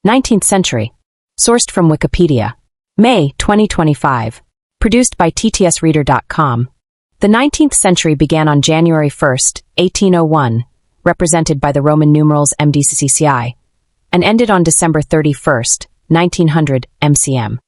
19th century. Sourced from Wikipedia. May 2025. Produced by ttsreader.com. The 19th century began on January 1, 1801, represented by the Roman numerals MDCCI, and ended on December 31, 1900 MCM.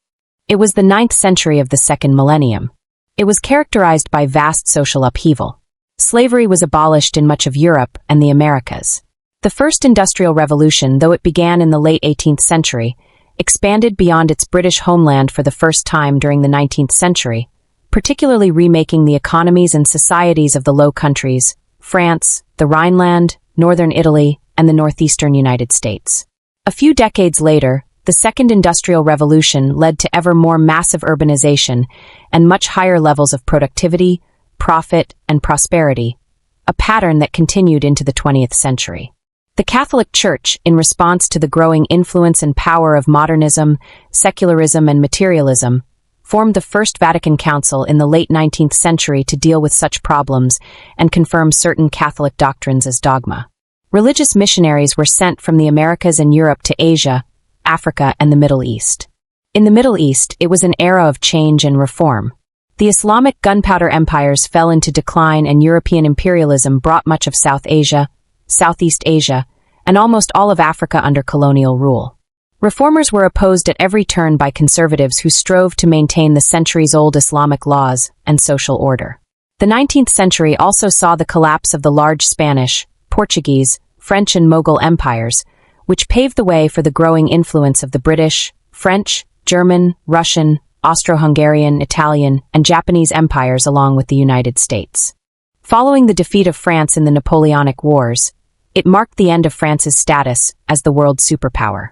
It was the 9th century of the second millennium. It was characterized by vast social upheaval. Slavery was abolished in much of Europe and the Americas. The First Industrial Revolution, though it began in the late 18th century, expanded beyond its British homeland for the first time during the 19th century, particularly remaking the economies and societies of the Low Countries, France, the Rhineland, northern Italy, and the northeastern United States. A few decades later, the Second Industrial Revolution led to ever more massive urbanization and much higher levels of productivity, profit, and prosperity, a pattern that continued into the 20th century. The Catholic Church, in response to the growing influence and power of modernism, secularism, and materialism, formed the First Vatican Council in the late 19th century to deal with such problems and confirm certain Catholic doctrines as dogma. Religious missionaries were sent from the Americas and Europe to Asia, Africa, and the Middle East. In the Middle East, it was an era of change and reform. The Islamic gunpowder empires fell into decline, and European imperialism brought much of South Asia, Southeast Asia, and almost all of Africa under colonial rule. Reformers were opposed at every turn by conservatives who strove to maintain the centuries-old Islamic laws and social order. The 19th century also saw the collapse of the large Spanish, Portuguese, French, and Mughal empires, which paved the way for the growing influence of the British, French, German, Russian, Austro-Hungarian, Italian, and Japanese empires along with the United States. Following the defeat of France in the Napoleonic Wars, it marked the end of France's status as the world superpower.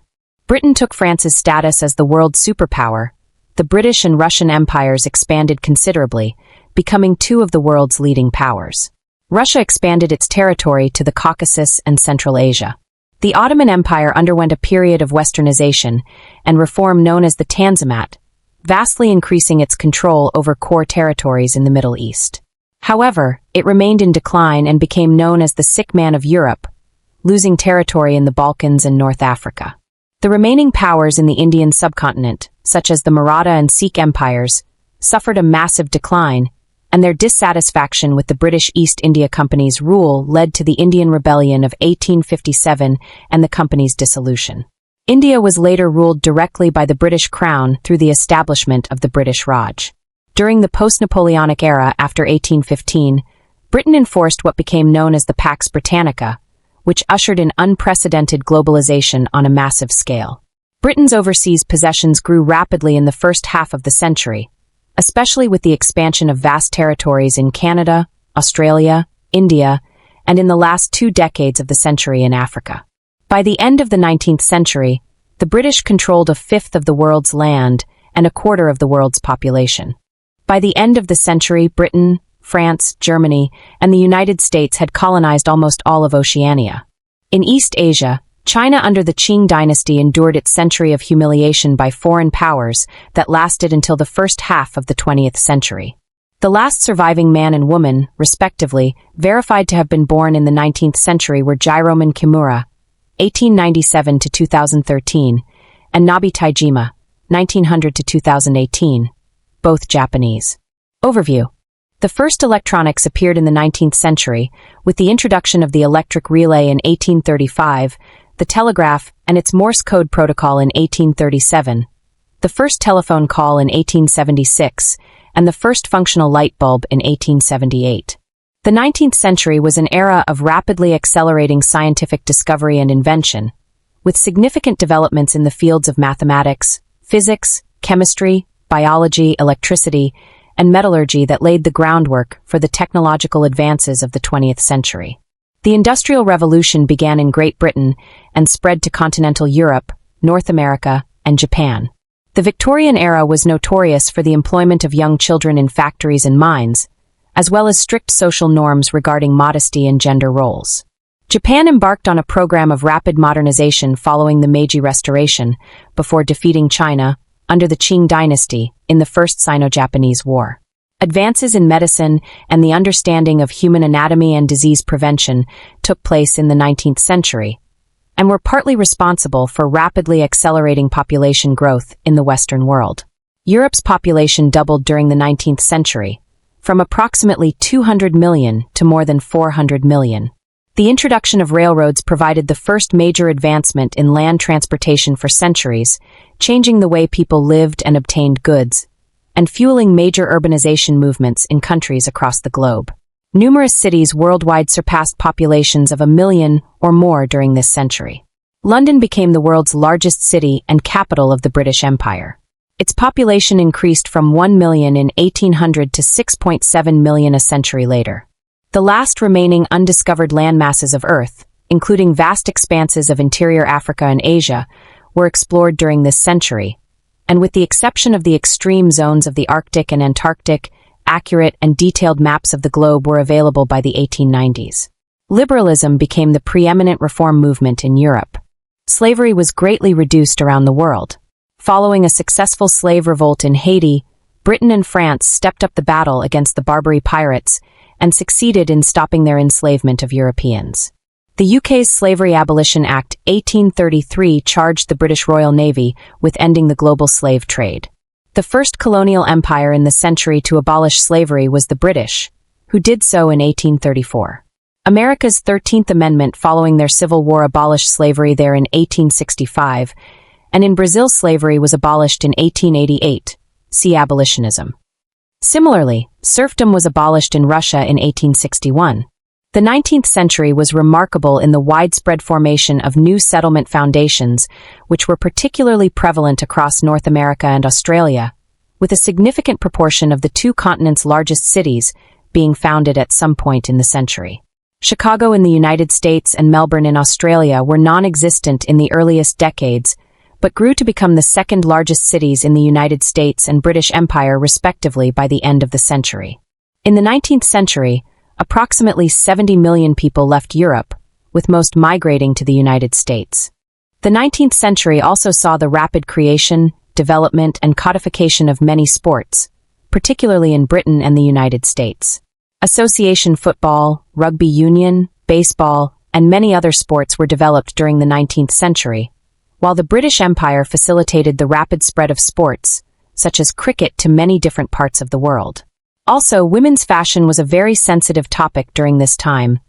Britain took France's status as the world superpower. The British and Russian empires expanded considerably, becoming two of the world's leading powers. Russia expanded its territory to the Caucasus and Central Asia. The Ottoman Empire underwent a period of westernization and reform known as the Tanzimat, vastly increasing its control over core territories in the Middle East. However, it remained in decline and became known as the sick man of Europe, losing territory in the Balkans and North Africa. The remaining powers in the Indian subcontinent, such as the Maratha and Sikh empires, suffered a massive decline, and their dissatisfaction with the British East India Company's rule led to the Indian Rebellion of 1857 and the company's dissolution. India was later ruled directly by the British Crown through the establishment of the British Raj. During the post-Napoleonic era after 1815, Britain enforced what became known as the Pax Britannica, which ushered in unprecedented globalization on a massive scale. Britain's overseas possessions grew rapidly in the first half of the century, especially with the expansion of vast territories in Canada, Australia, India, and in the last 2 decades of the century in Africa. By the end of the 19th century, the British controlled a fifth of the world's land and a quarter of the world's population. By the end of the century, Britain, France, Germany, and the United States had colonized almost all of Oceania. In East Asia, China under the Qing dynasty endured its century of humiliation by foreign powers that lasted until the first half of the 20th century. The last surviving man and woman, respectively, verified to have been born in the 19th century were Jairoman Kimura, 1897 to 2013, and Nabi Taijima, 1900 to 2018, both Japanese. Overview. The first electronics appeared in the 19th century, with the introduction of the electric relay in 1835, the telegraph and its Morse code protocol in 1837, the first telephone call in 1876, and the first functional light bulb in 1878. The 19th century was an era of rapidly accelerating scientific discovery and invention, with significant developments in the fields of mathematics, physics, chemistry, biology, electricity, and metallurgy that laid the groundwork for the technological advances of the 20th century. The Industrial Revolution began in Great Britain and spread to continental Europe, North America, and Japan. The Victorian era was notorious for the employment of young children in factories and mines, as well as strict social norms regarding modesty and gender roles. Japan embarked on a program of rapid modernization following the Meiji Restoration, before defeating China, under the Qing dynasty, in the First Sino-Japanese War. Advances in medicine and the understanding of human anatomy and disease prevention took place in the 19th century, and were partly responsible for rapidly accelerating population growth in the Western world. Europe's population doubled during the 19th century, from approximately 200 million to more than 400 million. The introduction of railroads provided the first major advancement in land transportation for centuries, changing the way people lived and obtained goods, and fueling major urbanization movements in countries across the globe. Numerous cities worldwide surpassed populations of 1 million or more during this century. London became the world's largest city and capital of the British Empire. Its population increased from 1 million in 1800 to 6.7 million a century later. The last remaining undiscovered landmasses of Earth, including vast expanses of interior Africa and Asia, were explored during this century, and with the exception of the extreme zones of the Arctic and Antarctic, accurate and detailed maps of the globe were available by the 1890s. Liberalism became the preeminent reform movement in Europe. Slavery was greatly reduced around the world. Following a successful slave revolt in Haiti, Britain and France stepped up the battle against the Barbary pirates and succeeded in stopping their enslavement of Europeans. The UK's Slavery Abolition Act 1833 charged the British Royal Navy with ending the global slave trade. The first colonial empire in the century to abolish slavery was the British, who did so in 1834. America's 13th Amendment following their Civil War abolished slavery there in 1865, and in Brazil slavery was abolished in 1888. See abolitionism. Similarly, serfdom was abolished in Russia in 1861. The 19th century was remarkable in the widespread formation of new settlement foundations, which were particularly prevalent across North America and Australia, with a significant proportion of the two continents' largest cities being founded at some point in the century. Chicago in the United States and Melbourne in Australia were non-existent in the earliest decades, but grew to become the second largest cities in the United States and British Empire respectively by the end of the century. In the 19th century, approximately 70 million people left Europe, with most migrating to the United States. The 19th century also saw the rapid creation, development, and codification of many sports, particularly in Britain and the United States. Association football, rugby union, baseball, and many other sports were developed during the 19th century, while the British Empire facilitated the rapid spread of sports, such as cricket, to many different parts of the world. Also, women's fashion was a very sensitive topic during this time,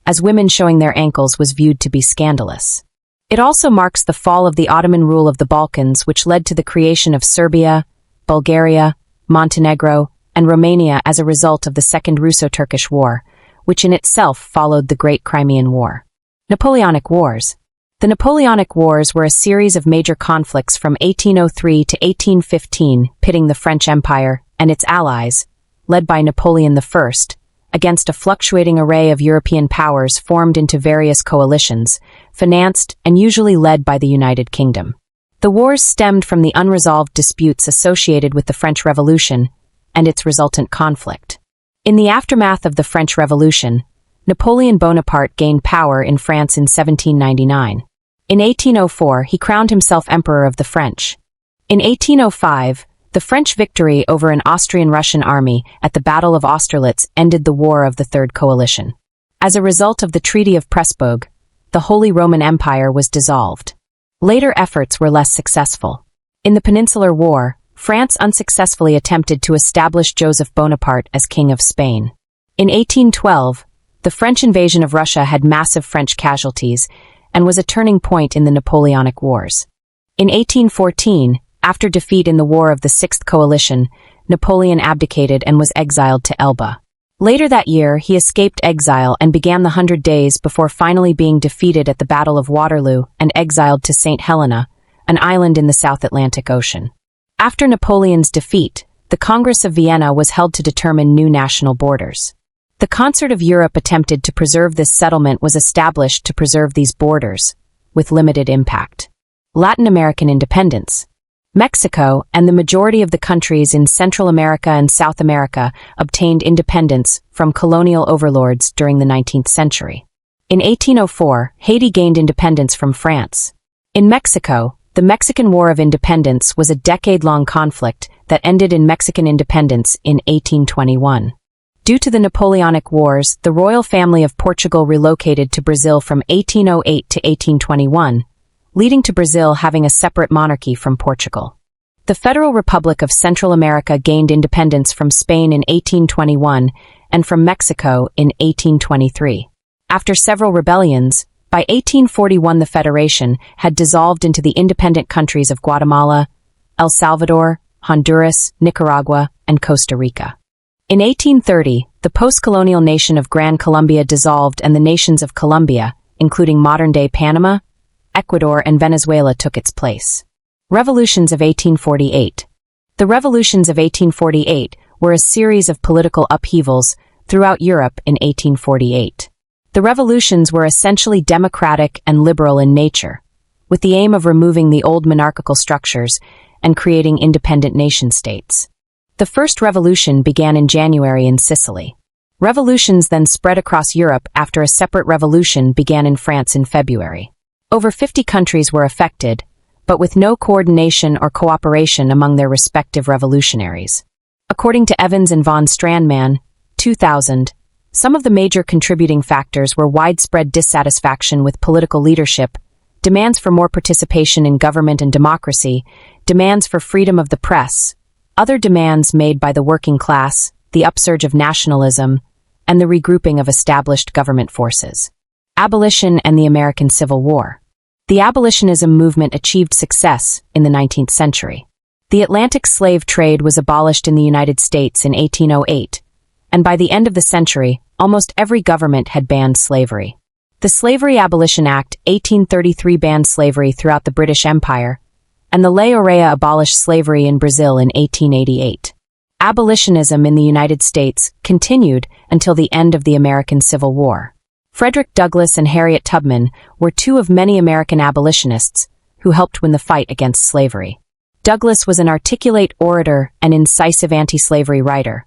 as women showing their ankles was viewed to be scandalous. It also marks the fall of the Ottoman rule of the Balkans, which led to the creation of Serbia, Bulgaria, Montenegro, and Romania as a result of the Second Russo-Turkish War, which in itself followed the Great Crimean War. Napoleonic Wars. The Napoleonic Wars were a series of major conflicts from 1803 to 1815, pitting the French Empire and its allies, led by Napoleon I, against a fluctuating array of European powers formed into various coalitions, financed and usually led by the United Kingdom. The wars stemmed from the unresolved disputes associated with the French Revolution and its resultant conflict. In the aftermath of the French Revolution, Napoleon Bonaparte gained power in France in 1799. In 1804, he crowned himself Emperor of the French. In 1805, the French victory over an Austrian-Russian army at the Battle of Austerlitz ended the War of the Third Coalition. As a result of the Treaty of Pressburg, the Holy Roman Empire was dissolved. Later efforts were less successful. In the Peninsular War, France unsuccessfully attempted to establish Joseph Bonaparte as King of Spain. In 1812, the French invasion of Russia had massive French casualties and was a turning point in the Napoleonic Wars. In 1814, after defeat in the War of the Sixth Coalition, Napoleon abdicated and was exiled to Elba. Later that year, he escaped exile and began the 100 Days before finally being defeated at the Battle of Waterloo and exiled to St. Helena, an island in the South Atlantic Ocean. After Napoleon's defeat, the Congress of Vienna was held to determine new national borders. The Concert of Europe attempted to preserve this settlement was established to preserve these borders, with limited impact. Latin American independence. Mexico and the majority of the countries in Central America and South America obtained independence from colonial overlords during the 19th century. In 1804, Haiti gained independence from France. In Mexico, the Mexican War of Independence was a decade-long conflict that ended in Mexican independence in 1821. Due to the Napoleonic Wars, the royal family of Portugal relocated to Brazil from 1808 to 1821, leading to Brazil having a separate monarchy from Portugal. The Federal Republic of Central America gained independence from Spain in 1821 and from Mexico in 1823. After several rebellions, by 1841 the Federation had dissolved into the independent countries of Guatemala, El Salvador, Honduras, Nicaragua, and Costa Rica. In 1830, the post-colonial nation of Gran Colombia dissolved and the nations of Colombia, including modern-day Panama, Ecuador, and Venezuela took its place. Revolutions of 1848. The revolutions of 1848 were a series of political upheavals throughout Europe in 1848. The revolutions were essentially democratic and liberal in nature, with the aim of removing the old monarchical structures and creating independent nation-states. The first revolution began in January in Sicily. Revolutions then spread across Europe after a separate revolution began in France in February. Over 50 countries were affected, but with no coordination or cooperation among their respective revolutionaries. According to Evans and von Strandman, 2000, some of the major contributing factors were widespread dissatisfaction with political leadership, demands for more participation in government and democracy, demands for freedom of the press, other demands made by the working class, the upsurge of nationalism, and the regrouping of established government forces. Abolition and the American Civil War. The abolitionism movement achieved success in the 19th century. The Atlantic slave trade was abolished in the United States in 1808, and by the end of the century, almost every government had banned slavery. The Slavery Abolition Act 1833 banned slavery throughout the British Empire, and the Lei Áurea abolished slavery in Brazil in 1888. Abolitionism in the United States continued until the end of the American Civil War. Frederick Douglass and Harriet Tubman were two of many American abolitionists who helped win the fight against slavery. Douglass was an articulate orator and incisive anti-slavery writer,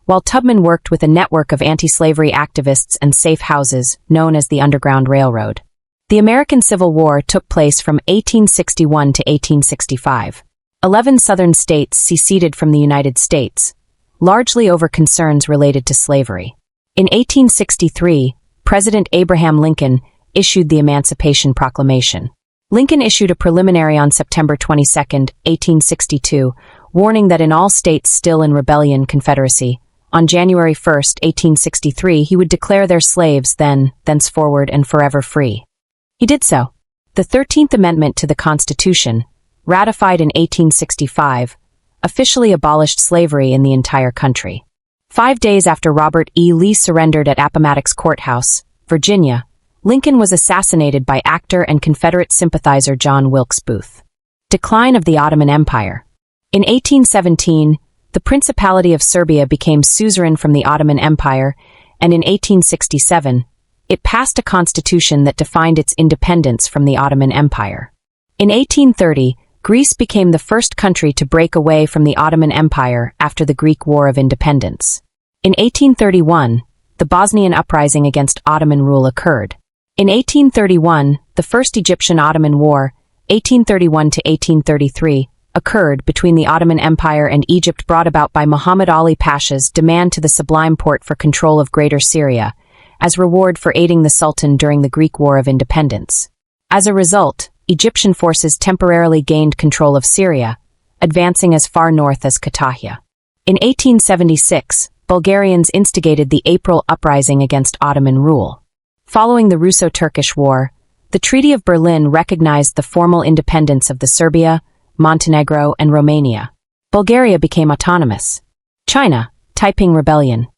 while Tubman worked with a network of anti-slavery activists and safe houses known as the Underground Railroad. The American Civil War took place from 1861 to 1865. 11 Southern states seceded from the United States, largely over concerns related to slavery. In 1863, President Abraham Lincoln issued the Emancipation Proclamation. Lincoln issued a preliminary on September 22, 1862, warning that in all states still in rebellion Confederacy, on January 1, 1863, he would declare their slaves then, thenceforward, and forever free. He did so. The 13th Amendment to the Constitution, ratified in 1865, officially abolished slavery in the entire country. 5 days after Robert E. Lee surrendered at Appomattox Courthouse, Virginia, Lincoln was assassinated by actor and Confederate sympathizer John Wilkes Booth. Decline of the Ottoman Empire. In 1817, the Principality of Serbia became suzerain from the Ottoman Empire, and in 1867, it passed a constitution that defined its independence from the Ottoman Empire. In 1830, Greece became the first country to break away from the Ottoman Empire after the Greek War of Independence. In 1831, the Bosnian uprising against Ottoman rule occurred. In 1831, the First Egyptian-Ottoman War, 1831 to 1833, occurred between the Ottoman Empire and Egypt, brought about by Muhammad Ali Pasha's demand to the Sublime Porte for control of Greater Syria, as reward for aiding the Sultan during the Greek War of Independence. As a result, Egyptian forces temporarily gained control of Syria, advancing as far north as Kütahya. In 1876, Bulgarians instigated the April Uprising against Ottoman rule. Following the Russo-Turkish War, the Treaty of Berlin recognized the formal independence of the Serbia, Montenegro, and Romania. Bulgaria became autonomous. China, Taiping Rebellion.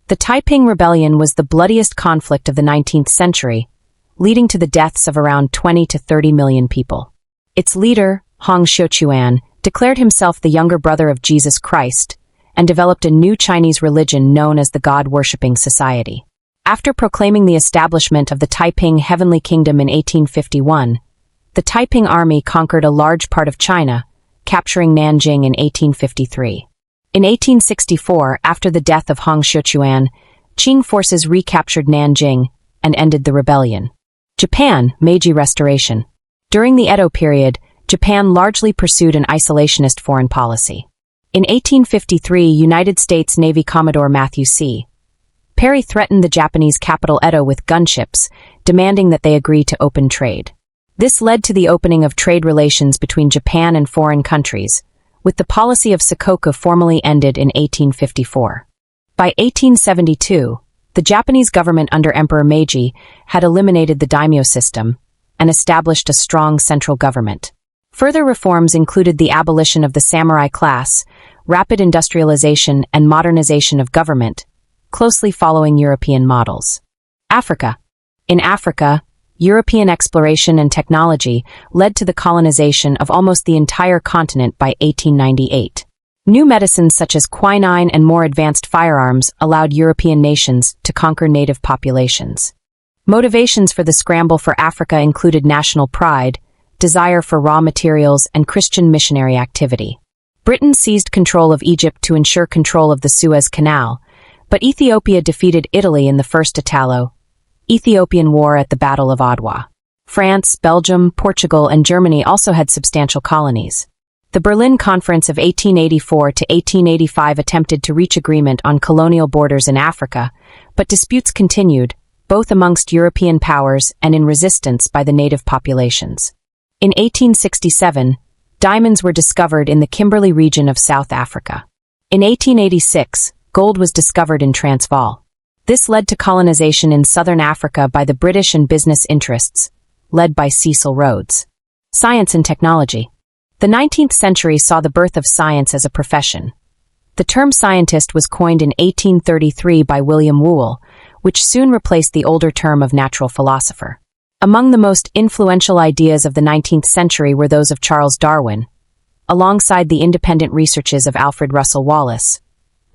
The Taiping Rebellion was the bloodiest conflict of the 19th century, leading to the deaths of around 20 to 30 million people. Its leader, Hong Xiuquan, declared himself the younger brother of Jesus Christ and developed a new Chinese religion known as the God-worshipping society. After proclaiming the establishment of the Taiping Heavenly Kingdom in 1851, the Taiping army conquered a large part of China, capturing Nanjing in 1853. In 1864, after the death of Hong Xiuquan, Qing forces recaptured Nanjing and ended the rebellion. Japan, Meiji Restoration. During the Edo period, Japan largely pursued an isolationist foreign policy. In 1853, United States Navy Commodore Matthew C. Perry threatened the Japanese capital Edo with gunships, demanding that they agree to open trade. This led to the opening of trade relations between Japan and foreign countries, with the policy of Sakoku formally ended in 1854. By 1872, the Japanese government under Emperor Meiji had eliminated the daimyo system and established a strong central government. Further reforms included the abolition of the samurai class, rapid industrialization and modernization of government, closely following European models. Africa. In Africa, European exploration and technology led to the colonization of almost the entire continent by 1898. New medicines such as quinine and more advanced firearms allowed European nations to conquer native populations. Motivations for the scramble for Africa included national pride, desire for raw materials, and Christian missionary activity. Britain seized control of Egypt to ensure control of the Suez Canal, but Ethiopia defeated Italy in the First Italo-Ethiopian War at the Battle of Adwa. France, Belgium, Portugal, and Germany also had substantial colonies. The Berlin Conference of 1884 to 1885 attempted to reach agreement on colonial borders in Africa, but disputes continued, both amongst European powers and in resistance by the native populations. In 1867, diamonds were discovered in the Kimberley region of South Africa. In 1886, gold was discovered in Transvaal. This led to colonization in southern Africa by the British and business interests, led by Cecil Rhodes. Science and technology. The 19th century saw the birth of science as a profession. The term scientist was coined in 1833 by William Whewell, which soon replaced the older term of natural philosopher. Among the most influential ideas of the 19th century were those of Charles Darwin, alongside the independent researches of Alfred Russel Wallace,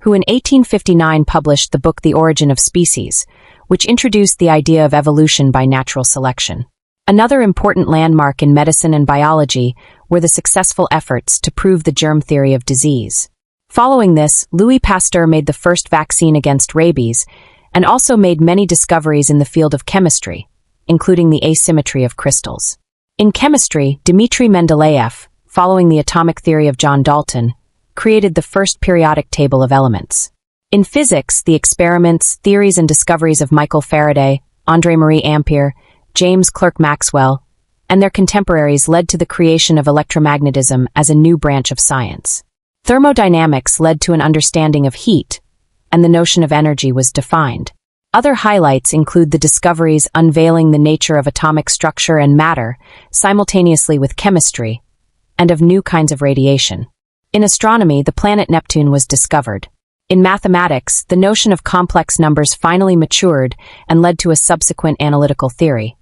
who in 1859 published the book The Origin of Species, which introduced the idea of evolution by natural selection. Another important landmark in medicine and biology were the successful efforts to prove the germ theory of disease. Following this, Louis Pasteur made the first vaccine against rabies and also made many discoveries in the field of chemistry, including the asymmetry of crystals. In chemistry, Dmitri Mendeleev, following the atomic theory of John Dalton, created the first periodic table of elements. In physics, the experiments, theories, and discoveries of Michael Faraday, André-Marie Ampère, James Clerk Maxwell, and their contemporaries led to the creation of electromagnetism as a new branch of science. Thermodynamics led to an understanding of heat, and the notion of energy was defined. Other highlights include the discoveries unveiling the nature of atomic structure and matter simultaneously with chemistry, and of new kinds of radiation. In astronomy, the planet Neptune was discovered. In mathematics, the notion of complex numbers finally matured and led to a subsequent analytical theory.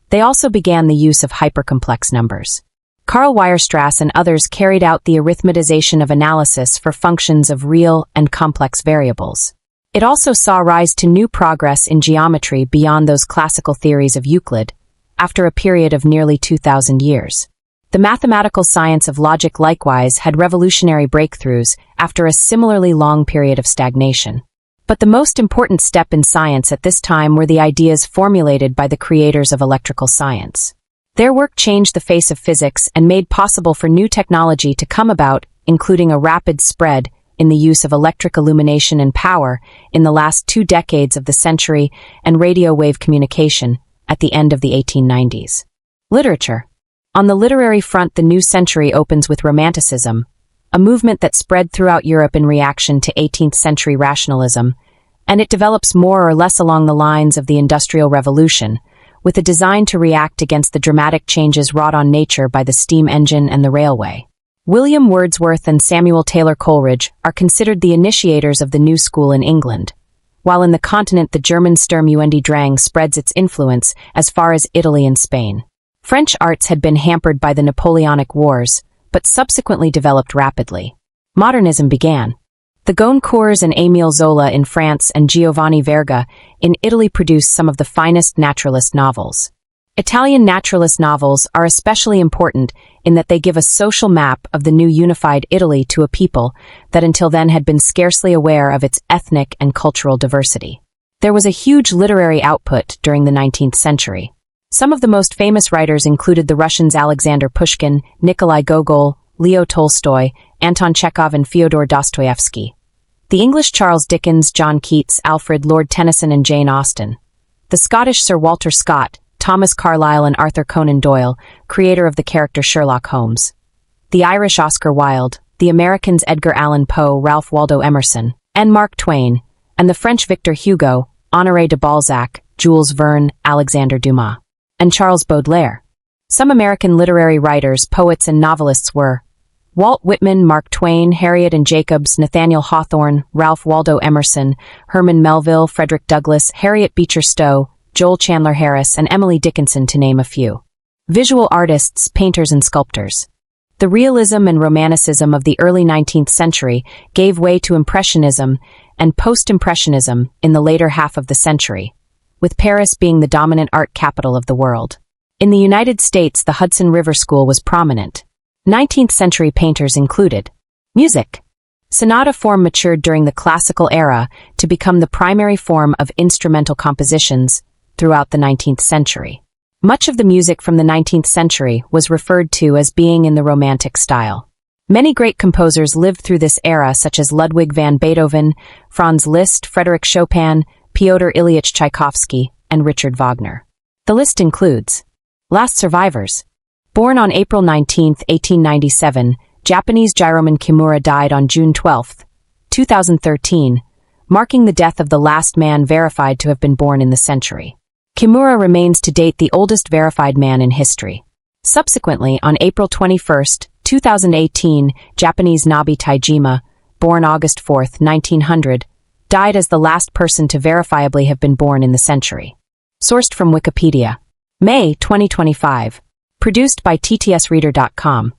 They also began the use of hypercomplex numbers. Karl Weierstrass and others carried out the arithmetization of analysis for functions of real and complex variables. It also saw rise to new progress in geometry beyond those classical theories of Euclid, after a period of nearly 2,000 years. The mathematical science of logic likewise had revolutionary breakthroughs after a similarly long period of stagnation. But the most important step in science at this time were the ideas formulated by the creators of electrical science. Their work changed the face of physics and made possible for new technology to come about, including a rapid spread in the use of electric illumination and power in the last 2 decades of the century and radio wave communication at the end of the 1890s. Literature. On the literary front, the new century opens with Romanticism, a movement that spread throughout Europe in reaction to 18th century rationalism, and it develops more or less along the lines of the Industrial Revolution, with a design to react against the dramatic changes wrought on nature by the steam engine and the railway. William Wordsworth and Samuel Taylor Coleridge are considered the initiators of the new school in England, while in the continent the German Sturm und Drang spreads its influence as far as Italy and Spain. French arts had been hampered by the Napoleonic Wars, but subsequently developed rapidly. Modernism began. The Goncourts and Émile Zola in France and Giovanni Verga in Italy produced some of the finest naturalist novels. Italian naturalist novels are especially important in that they give a social map of the new unified Italy to a people that until then had been scarcely aware of its ethnic and cultural diversity. There was a huge literary output during the 19th century. Some of the most famous writers included the Russians Alexander Pushkin, Nikolai Gogol, Leo Tolstoy, Anton Chekhov, and Fyodor Dostoevsky. The English Charles Dickens, John Keats, Alfred, Lord Tennyson, and Jane Austen. The Scottish Sir Walter Scott, Thomas Carlyle, and Arthur Conan Doyle, creator of the character Sherlock Holmes. The Irish Oscar Wilde, the Americans Edgar Allan Poe, Ralph Waldo Emerson, and Mark Twain, and the French Victor Hugo, Honoré de Balzac, Jules Verne, Alexandre Dumas, and Charles Baudelaire. Some American literary writers, poets, and novelists were Walt Whitman, Mark Twain, Harriet and Jacobs, Nathaniel Hawthorne, Ralph Waldo Emerson, Herman Melville, Frederick Douglass, Harriet Beecher Stowe, Joel Chandler Harris, and Emily Dickinson, to name a few. Visual artists, painters, and sculptors. The realism and romanticism of the early 19th century gave way to Impressionism and Post-Impressionism in the later half of the century, with Paris being the dominant art capital of the world. In the United States, the Hudson River School was prominent. 19th century painters included music. Sonata form matured during the classical era to become the primary form of instrumental compositions throughout the 19th century. Much of the music from the 19th century was referred to as being in the Romantic style. Many great composers lived through this era, such as Ludwig van Beethoven, Franz Liszt, Frédéric Chopin, Pyotr Ilyich Tchaikovsky, and Richard Wagner. The list includes Last Survivors. Born on April 19, 1897, Japanese Jairoman Kimura died on June 12, 2013, marking the death of the last man verified to have been born in the century. Kimura remains to date the oldest verified man in history. Subsequently, on April 21, 2018, Japanese Nabi Taijima, born August 4, 1900, died as the last person to verifiably have been born in the century. Sourced from Wikipedia. May 2025. Produced by ttsreader.com.